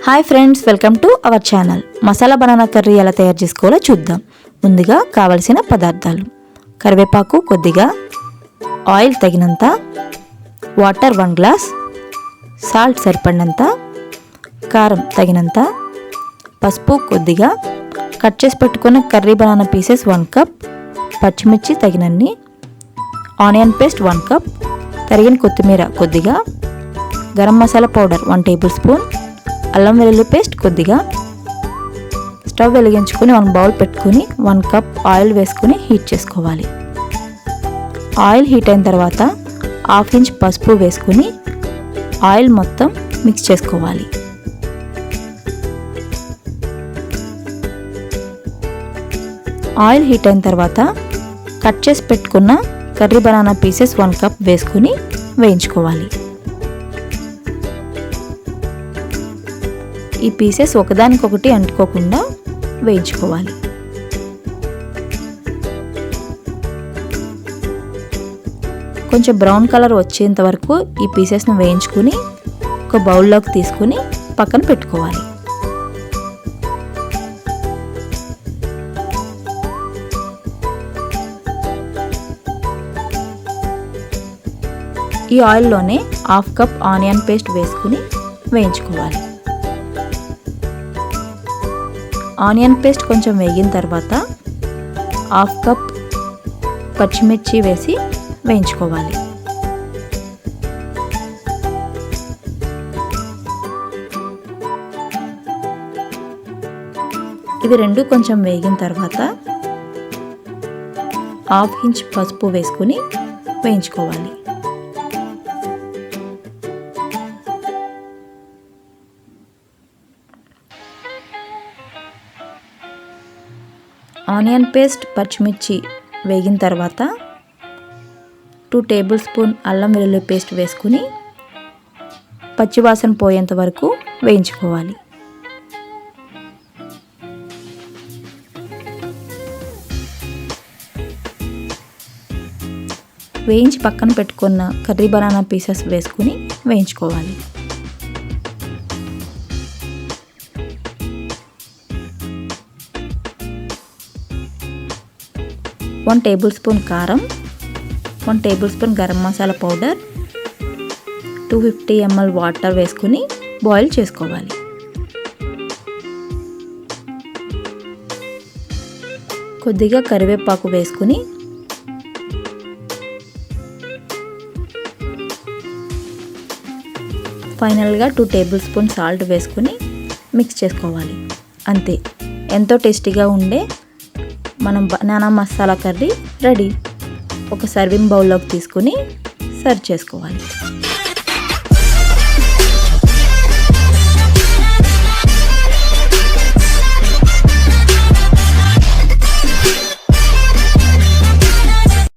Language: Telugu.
Hi friends, welcome to our channel. Masala banana curry ఎలా తయారు చేసుకోవాలో చూద్దాం. ముందుగా కావలసిన పదార్థాలు: కరివేపాకు కొద్దిగా, ఆయిల్ తగినంత, వాటర్ 1 గ్లాస్, సాల్ట్ సరిపడినంత, కారం తగినంత, పసుపు కొద్దిగా, కట్ చేసి పెట్టుకున్న కర్రీ బనానా పీసెస్ 1 కప్, పచ్చిమిర్చి తగినన్ని, ఆనియన్ పేస్ట్ 1 కప్, తరిగిన కొత్తిమీర కొద్దిగా, garam masala powder 1 table spoon, అల్లం వెల్లుల్లి పేస్ట్ కొద్దిగా. స్టవ్ వెలిగించుకొని 1 బౌల్ పెట్టుకుని 1 కప్ ఆయిల్ వేసుకుని హీట్ చేసుకోవాలి. ఆయిల్ హీట్ అయిన తర్వాత 1/2 ఇంచ్ పసుపు వేసుకుని ఆయిల్ మొత్తం మిక్స్ చేసుకోవాలి. ఆయిల్ హీట్ అయిన తర్వాత కట్ చేసి పెట్టుకున్న కర్రీ బనానా పీసెస్ 1 కప్ వేసుకుని వేయించుకోవాలి. ఈ పీసెస్ ఒకదానికొకటి అంటుకోకుండా వేయించుకోవాలి. కొంచెం బ్రౌన్ కలర్ వచ్చేంత వరకు ఈ పీసెస్ని వేయించుకుని ఒక బౌల్లోకి తీసుకుని పక్కన పెట్టుకోవాలి. ఈ ఆయిల్లోనే 1/2 కప్ ఆనియన్ పేస్ట్ వేసుకుని వేయించుకోవాలి. ఆనియన్ పేస్ట్ కొంచెం వేగిన తర్వాత 1/2 కప్ పచ్చిమిర్చి వేసి వేయించుకోవాలి. ఇవి రెండు కొంచెం వేగిన తర్వాత 1/2 ఇంచ్ పసుపు వేసుకుని వేయించుకోవాలి. ఆనియన్ పేస్ట్ పచ్చిమిర్చి వేగిన తర్వాత 2 టేబుల్ స్పూన్ అల్లం వెల్లుల్లి పేస్ట్ వేసుకుని పచ్చివాసన పోయేంత వరకు వేయించుకోవాలి. వేయించి పక్కన పెట్టుకున్న కర్రీ బనానా పీసెస్ వేసుకుని వేయించుకోవాలి. 1 టేబుల్ స్పూన్ కారం, 1 table spoon garam masala powder, 250 ml water వేసుకుని బాయిల్ చేసుకోవాలి. కొద్దిగా కరివేపాకు వేసుకుని ఫైనల్గా 2 టేబుల్ స్పూన్ సాల్ట్ వేసుకుని మిక్స్ చేసుకోవాలి. అంతే, ఎంతో టేస్టీగా ఉండే మనం బనానా మసాలా కర్రీ రెడీ. ఒక సర్వింగ్ బౌల్లోకి తీసుకుని సర్వ్ చేసుకోవాలి.